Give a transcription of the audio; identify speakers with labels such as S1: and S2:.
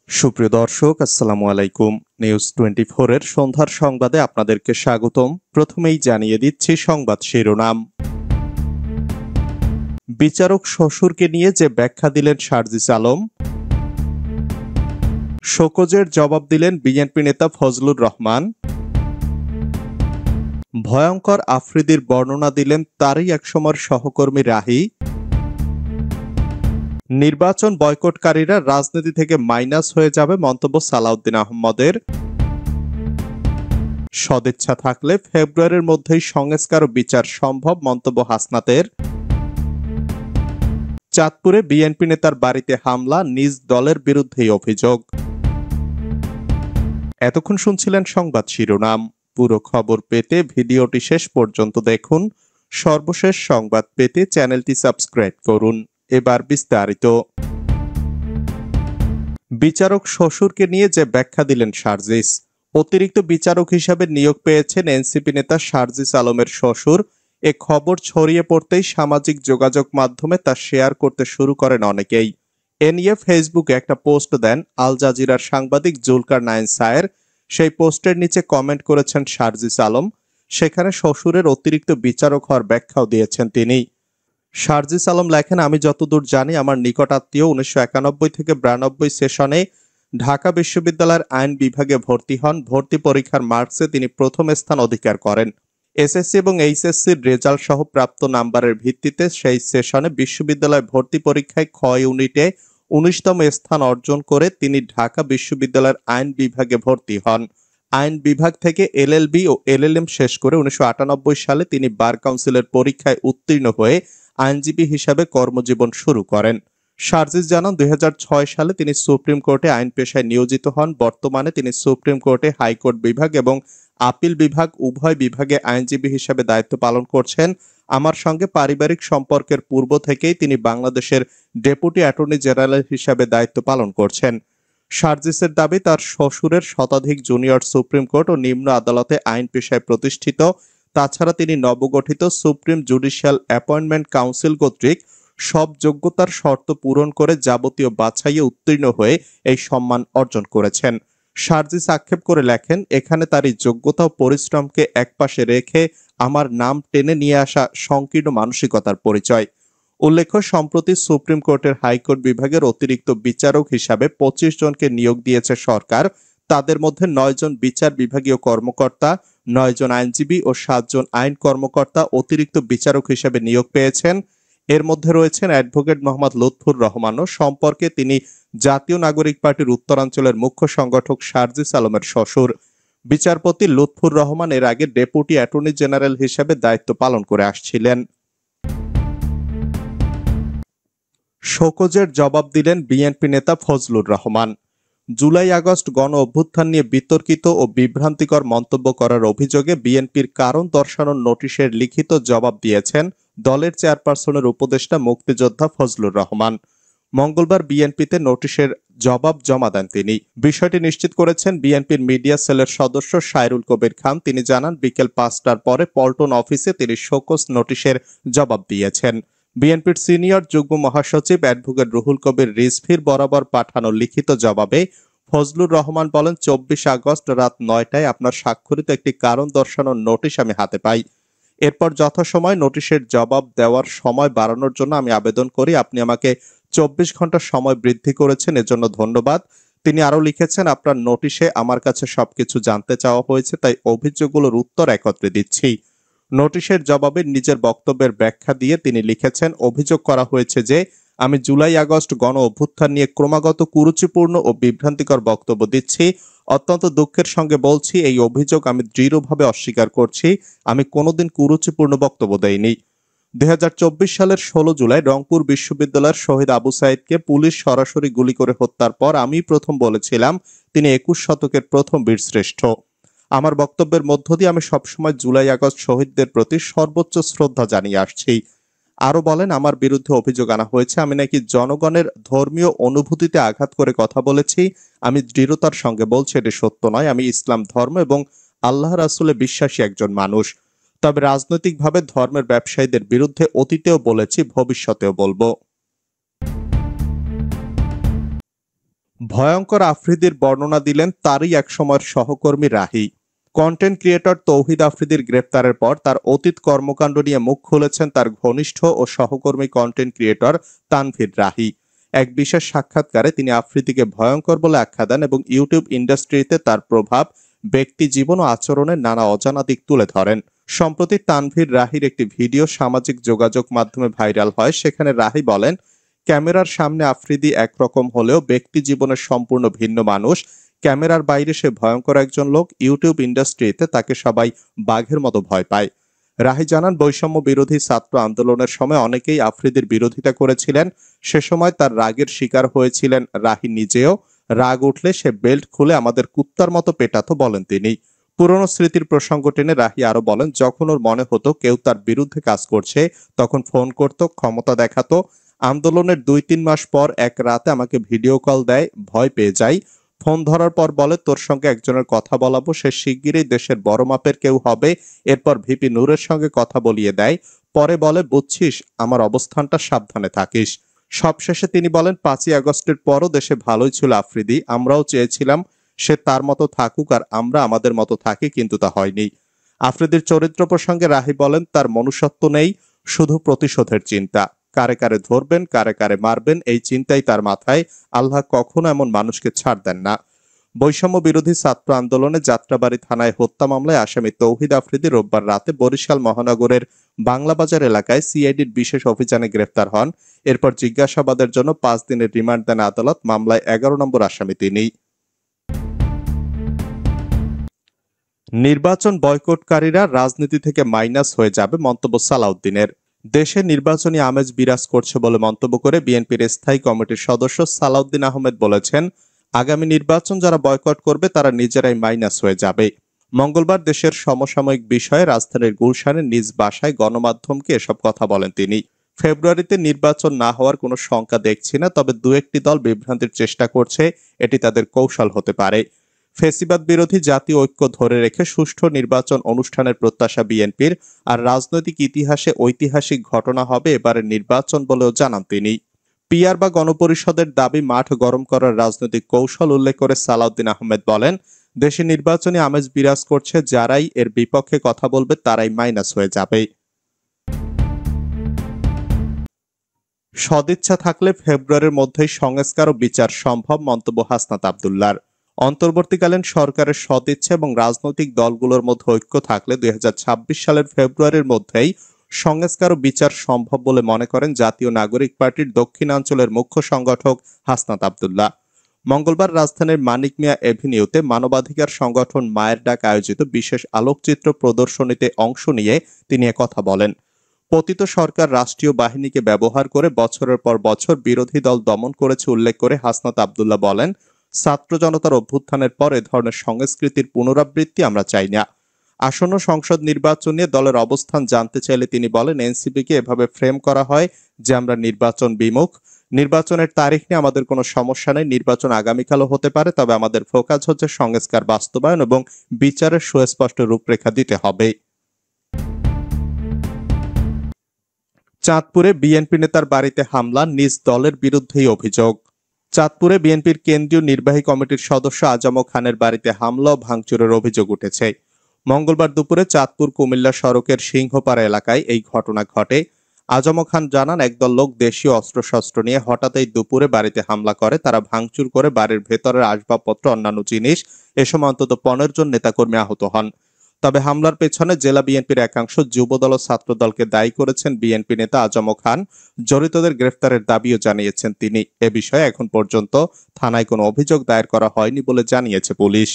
S1: সুপ্রিয় দর্শক, আসসালামু আলাইকুম। নিউজ 24 এর সন্ধ্যার সংবাদে আপনাদেরকে স্বাগতম। প্রথমেই জানিয়ে দিচ্ছি সংবাদ শিরোনাম। বিচারক শ্বশুরকে নিয়ে যে ব্যাখ্যা দিলেন সার্জিস আলম, শোকজের জবাব দিলেন বিএনপি নেতা ফজলুর রহমান, ভয়ঙ্কর আফ্রিদির বর্ণনা দিলেন তারই একসময়ের সহকর্মী রাহি, নির্বাচন বয়কটকারীরা রাজনীতি থেকে মাইনাস হয়ে যাবে মন্তব্য সালাউদ্দিন আহমদের, সদিচ্ছা থাকলে ফেব্রুয়ারির মধ্যেই সংস্কার ও বিচার সম্ভব মন্তব্য হাসনাতের, চাঁদপুরে বিএনপি নেতার বাড়িতে হামলা, নিজ দলের বিরুদ্ধেই অভিযোগ। এতক্ষণ শুনছিলেন সংবাদ শিরোনাম। পুরো খবর পেতে ভিডিওটি শেষ পর্যন্ত দেখুন। সর্বশেষ সংবাদ পেতে চ্যানেলটি সাবস্ক্রাইব করুন। এবার বিস্তারিত। বিচারক শ্বশুরকে নিয়ে যে ব্যাখ্যা দিলেন সার্জিস। অতিরিক্ত বিচারক হিসাবে নিয়োগ পেয়েছেন এনসিপি নেতা সার্জিস আলমের শ্বশুর। এ খবর ছড়িয়ে পড়তেই সামাজিক যোগাযোগ মাধ্যমে তা শেয়ার করতে শুরু করেন অনেকেই। এ নিয়ে ফেসবুকে একটা পোস্ট দেন আল জাজিরার সাংবাদিক জুলকার নাইন সায়ের। সেই পোস্টের নিচে কমেন্ট করেছেন সার্জিস আলম। সেখানে শ্বশুরের অতিরিক্ত বিচারক হওয়ার ব্যাখ্যাও দিয়েছেন তিনি। সার্জিস আলম লেখেন, আমি যতদূর জানি আমার নিকট আত্মীয় 1991 থেকে 92 সেশনে ঢাকা বিশ্ববিদ্যালয়ের আইন বিভাগে ভর্তি হন। ভর্তি পরীক্ষার মার্কসে তিনি প্রথম স্থান অধিকার করেন। এসএসসি এবং এইচএসসির রেজাল্ট সহ প্রাপ্ত নাম্বারের ভিত্তিতে সেই সেশনে বিশ্ববিদ্যালয় ভর্তি পরীক্ষায় খ ইউনিটে 19তম স্থান অর্জন করে তিনি ঢাকা বিশ্ববিদ্যালয়ের আইন বিভাগে ভর্তি হন। আইন বিভাগ থেকে এলএলবি ও এলএলএম শেষ করে 1998 সালে তিনি বার কাউন্সিলের পরীক্ষায় উত্তীর্ণ হয়ে আইনজীবী হিসাবে কর্মজীবন শুরু করেন। সার্জিস জানান, 2006 সালে তিনি সুপ্রিম কোর্টে আইন পেশায় নিয়োজিত হন। বর্তমানে তিনি সুপ্রিম কোর্টে হাইকোর্ট বিভাগ এবং আপিল বিভাগ উভয় বিভাগে আইনজীবী হিসাবে দায়িত্ব পালন করছেন। আমার সঙ্গে পারিবারিক সম্পর্কের পূর্ব থেকেই তিনি বাংলাদেশের ডেপুটি অ্যাটর্নি জেনারেল হিসাবে দায়িত্ব পালন করছেন। সার্জিসের দাবি, তার শ্বশুরের শতাধিক জুনিয়র সুপ্রিম কোর্ট ও নিম্ন আদালতে আইন পেশায় প্রতিষ্ঠিত। তাছাড়া তিনি নবগঠিত সুপ্রিম জুডিশিয়াল অ্যাপয়েন্টমেন্ট কাউন্সিল কর্তৃক সব যোগ্যতার শর্ত পূরণ করে যাবতীয় বাছাইয়ে উত্তীর্ণ হয়ে এই সম্মান অর্জন করেছেন। সার্জিস আক্ষেপ করে লেখেন, এখানে তারই যোগ্যতা ও পরিশ্রমকে একপাশে রেখে আমার নাম টেনে নিয়ে আসা সংকীর্ণ মানসিকতার পরিচয়। উল্লেখ্য, সম্প্রতি সুপ্রিম কোর্টের হাইকোর্ট বিভাগের অতিরিক্ত বিচারক হিসাবে 25 জনকে নিয়োগ দিয়েছে সরকার। তাদের মধ্যে 9 জন বিচার বিভাগীয় কর্মকর্তা, 9 জন আইনজীবী ও 7 জন আইন কর্মকর্তা অতিরিক্ত বিচারক হিসেবে নিয়োগ পেয়েছেন। এর মধ্যে রয়েছেন অ্যাডভোকেট মোহাম্মদ লুৎফুর রহমানও। সম্পর্কে তিনি জাতীয় নাগরিক পার্টির উত্তরাঞ্চলের মুখ্য সংগঠক সার্জিস আলমের শ্বশুর। বিচারপতি লুৎফুর রহমান এর আগে ডেপুটি অ্যাটর্নি জেনারেল হিসেবে দায়িত্ব পালন করে আসছিলেন। শোকজের জবাব দিলেন বিএনপি নেতা ফজলুর রহমান। জুলাই আগস্ট গণ অভ্যুত্থান নিয়ে বিতর্কিত ও বিভ্রান্তিকর মন্তব্য করার অভিযোগে বিএনপির কারণ দর্শানোর নোটিশের লিখিত জবাব দিয়েছেন দলের চেয়ারপারসনের উপদেষ্টা মুক্তিযোদ্ধা ফজলুর রহমান। মঙ্গলবার বিএনপিতে নোটিশের জবাব জমা দেন তিনি। বিষয়টি নিশ্চিত করেছেন বিএনপির মিডিয়া সেলের সদস্য সাইরুল কবির খান। তিনি জানান, বিকেল 5টার পরে পল্টন অফিসে তিনি শোকজ নোটিশের জবাব দিয়েছেন। বিএনপির সিনিয়র যুগ্ম মহাসচিব অ্যাডভোকেট রুহুল কবির রিজভীর বরাবর পাঠানো লিখিত জবাবে ফজলুর রহমান বলেন, 24 আগস্ট রাত 9টায় আপনার স্বাক্ষরিত একটি কারণ দর্শানোর নোটিশ আমি হাতে পাই। এরপর যথাসময় নোটিশের জবাব দেওয়ার সময় বাড়ানোর জন্য আমি আবেদন করি। আপনি আমাকে 24 ঘন্টা সময় বৃদ্ধি করেছেন, এজন্য ধন্যবাদ। তিনি আরো লিখেছেন, আপনার নোটিশে আমার কাছে সবকিছু জানতে চাওয়া হয়েছে, তাই অভিযোগগুলোর উত্তর একত্রে দিচ্ছি। নোটিশের জবাবে নিজের বক্তব্যের ব্যাখ্যা দিয়ে তিনি লিখেছেন, অভিযোগ করা হয়েছে যে আমি জুলাই আগস্ট গণ অভ্যুত্থান নিয়ে ক্রমাগত কুরুচিপূর্ণ ও বিভ্রান্তিকর বক্তব্য দিচ্ছি। অত্যন্ত দুঃখের সঙ্গে বলছি, এই অভিযোগ আমি দৃঢ়ভাবে অস্বীকার করছি। আমি কোনোদিন কুরুচিপূর্ণ বক্তব্য দেইনি। 2024 সালের 16 জুলাই রংপুর বিশ্ববিদ্যালয়ের শহীদ আবু সাইদকে পুলিশ সরাসরি গুলি করে হত্যার পর আমি প্রথম বলেছিলাম তিনি 21 শতকের প্রথম বীরশ্রেষ্ঠ। আমার বক্তব্যের মধ্য দিয়ে আমি সবসময় জুলাই আগস্ট শহীদদের প্রতি সর্বোচ্চ শ্রদ্ধা জানিয়ে আসছি। আরো বলেন, আমার বিরুদ্ধে অভিযোগ আনা হয়েছে আমি নাকি জনগণের ধর্মীয় অনুভূতিতে আঘাত করে কথা বলেছি। আমি দৃঢ়তার সঙ্গে বলছি এটি সত্য নয়। আমি ইসলাম ধর্ম এবং আল্লাহ রাসূলে বিশ্বাসী একজন মানুষ। তবে রাজনৈতিকভাবে ধর্মের ব্যবসায়ীদের বিরুদ্ধে অতীতেও বলেছি, ভবিষ্যতেও বলবো। ভয়ঙ্কর আফ্রিদির বর্ণনা দিলেন তারই একসময়ের সহকর্মী রাহি। কন্টেন্ট ক্রিয়েটর তৌহিদ আফ্রিদির গ্রেপ্তারের পর তার অতীত কর্মকাণ্ড নিয়ে মুখ খুলেছেন তার ঘনিষ্ঠ ও সহকর্মী কন্টেন্ট ক্রিয়েটর তানভীর রাহি। এক বিশেষ সাক্ষাৎকারে তিনি আফ্রিদিকে ভয়ঙ্কর বলে আখ্যা দেন এবং ইউটিউব ইন্ডাস্ট্রিতে তার প্রভাব, ব্যক্তি জীবন ও আচরণের নানা অজানা দিক তুলে ধরেন। সম্প্রতি তানভীর রাহির একটি ভিডিও সামাজিক যোগাযোগ মাধ্যমে ভাইরাল হয়। সেখানে রাহি বলেন, ক্যামেরার সামনে আফ্রিদি একরকম হলেও ব্যক্তি জীবনের সম্পূর্ণ ভিন্ন মানুষ। ক্যামেরার বাইরে সে ভয়ঙ্কর একজন লোক। ইউটিউব ইন্ডাস্ট্রিতে তাকে সবাই বাঘের মতো ভয় পায়। রাহি জানান, বৈষম্য বিরোধী ছাত্র আন্দোলনের সময় অনেকেই আফ্রিদির বিরোধিতা করেছিলেন। সে সময় তার রাগের শিকার হয়েছিলেন রাহি নিজেও। রাগ উঠলে সে বেল্ট খুলে আমাদের কুত্তার মতো পেটাতো, বলেন তিনি। পুরনো স্মৃতির প্রসঙ্গ টেনে রাহি আরো বলেন, যখন ওর মনে হতো কেউ তার বিরুদ্ধে কাজ করছে তখন ফোন করত, ক্ষমতা দেখাতো। আন্দোলনের 2-3 মাস পর এক রাতে আমাকে ভিডিও কল দেয়, ভয় পেয়ে যাই। ফোন ধরার পর বলে, তোর সঙ্গে একজনের কথা বলাবো, সে শিগগিরই দেশের বড় মাপের কেউ হবে। এরপর ভিপি নূরের সঙ্গে কথা বলিয়ে দেয়। পরে বলে, বুঝছিস আমার অবস্থানটা, সাবধানে থাকিস। সবশেষে তিনি বলেন, 5ই আগস্টের পরও দেশে ভালোই ছিল আফ্রিদি। আমরাও চেয়েছিলাম সে তার মতো থাকুক আর আমরা আমাদের মতো থাকি, কিন্তু তা হয়নি। আফ্রিদির চরিত্র প্রসঙ্গে রাহি বলেন, তার মনুষ্যত্ব নেই, শুধু প্রতিশোধের চিন্তা। কারে কারে ধরবেন, কারে কারে মারবেন, এই চিন্তাই তার মাথায়। আল্লাহ কখনো এমন মানুষকে ছাড় দেন না। বৈষম্য বিরোধী ছাত্র আন্দোলনে যাত্রাবাড়ি থানায় হত্যা মামলায় আসামি তৌহিদ আফ্রিদি রোববার রাতে বরিশাল মহানগরের বাংলাবাজার এলাকায় সিআইডির বিশেষ অভিযানে গ্রেফতার হন। এরপর জিজ্ঞাসাবাদের জন্য 5 দিনের রিমান্ড দেন আদালত। মামলায় 11 নম্বর আসামি তিনি। নির্বাচন বয়কটকারীরা রাজনীতি থেকে মাইনাস হয়ে যাবে, মন্তব্য সালাউদ্দিনের। দেশে নির্বাচনী আমেজ বিরাজ করছে বলে মন্তব্য করে বিএনপির স্থায়ী কমিটির সদস্য সালাউদ্দিন আহমেদ বলেছেন, আগামী নির্বাচন যারা বয়কট করবে তারা নিজেরাই মাইনাস হয়ে যাবে। মঙ্গলবার দেশের সমসাময়িক বিষয়ে রাজধানীর গুলশানের নিজ বাসায় গণমাধ্যমকে এসব কথা বলেন তিনি। ফেব্রুয়ারিতে নির্বাচন না হওয়ার কোনো শঙ্কা দেখছি না, তবে 2-1টি দল বিভ্রান্তির চেষ্টা করছে, এটি তাদের কৌশল হতে পারে। ফ্যাসিবাদ বিরোধী জাতীয় ঐক্য ধরে রেখে সুষ্ঠু নির্বাচন অনুষ্ঠানের প্রত্যাশা বিএনপির। আর রাজনৈতিক ইতিহাসে ঐতিহাসিক ঘটনা হবে এবারের নির্বাচন বলেও জানান তিনি। পিআর বা গণপরিষদের দাবি মাঠ গরম করার রাজনৈতিক কৌশল উল্লেখ করে সালাউদ্দিন আহমেদ বলেন, দেশে নির্বাচনী আমেজ বিরাজ করছে, যারাই এর বিপক্ষে কথা বলবে তারাই মাইনাস হয়ে যাবে। সদিচ্ছা থাকলে ফেব্রুয়ারির মধ্যেই সংস্কার ও বিচার সম্ভব, মন্তব্য হাসনাত আব্দুল্লাহর। অন্তর্বর্তীকালীন সরকারের সদিচ্ছা এবং রাজনৈতিক দলগুলোর মধ্যে ঐক্য থাকলে 2026 সালের ফেব্রুয়ারির মধ্যেই সংস্কার ও বিচার সম্ভব বলে মনে করেন জাতীয় নাগরিক পার্টির দক্ষিণাঞ্চলের মুখ্য সংগঠক হাসনাত আব্দুল্লাহ। মঙ্গলবার রাজধানীর মানিক মিয়া এভিনিউতে মানবাধিকার সংগঠন মায়ের ডাক আয়োজিত বিশেষ আলোকচিত্র প্রদর্শনীতে অংশ নিয়ে তিনি কথা বলেন। পতিত সরকার রাষ্ট্রীয় বাহিনীকে ব্যবহার করে বছরের পর বছর বিরোধী দল দমন করেছে উল্লেখ করে হাসনাত আব্দুল্লাহ বলেন, ছাত্র জনতার অভ্যুত্থানের পর এ ধরনের সংস্কৃতির পুনরাবৃত্তি আমরা চাই না। আসন্ন সংসদ নির্বাচন নিয়ে দলের অবস্থান জানতে চাইলে তিনি বলেন, এনসিপিকে এভাবে ফ্রেম করা হয় যে আমরা নির্বাচন বিমুখ। নির্বাচনের তারিখ নিয়ে আমাদের কোনো সমস্যা নেই, নির্বাচন আগামীকালও হতে পারে, তবে আমাদের ফোকাস হচ্ছে সংস্কার বাস্তবায়ন এবং বিচারের সুস্পষ্ট রূপরেখা দিতে হবে। চাঁদপুরে বিএনপি নেতার বাড়িতে হামলা, নিজ দলের বিরুদ্ধেই অভিযোগ। চাঁদপুরে বিএনপির কেন্দ্রীয় নির্বাহী কমিটির সদস্য আজম খানের বাড়িতে হামলা ও ভাঙচুরের অভিযোগ উঠেছে। মঙ্গলবার দুপুরে চাঁদপুর কুমিল্লা সড়কের সিংহপাড়া এলাকায় এই ঘটনা ঘটে। আজম খান জানান, একদল লোক দেশীয় অস্ত্রশস্ত্র নিয়ে হঠাৎই দুপুরে বাড়িতে হামলা করে। তারা ভাঙচুর করে বাড়ির ভেতরের আসবাবপত্র, অন্যান্য জিনিস। এ সময় অন্তত 15 জন নেতাকর্মী আহত হন। তবে হামলার পেছনে জেলা বিএনপির একাংশ যুবদল ও ছাত্রদলকে দায়ী করেছেন বিএনপি নেতা আজম খান। জড়িতদের গ্রেফতারের দাবিও জানিয়েছেন তিনি। এ বিষয়ে এখন পর্যন্ত থানায় কোনো অভিযোগ দায়ের করা হয়নি বলে জানিয়েছে পুলিশ।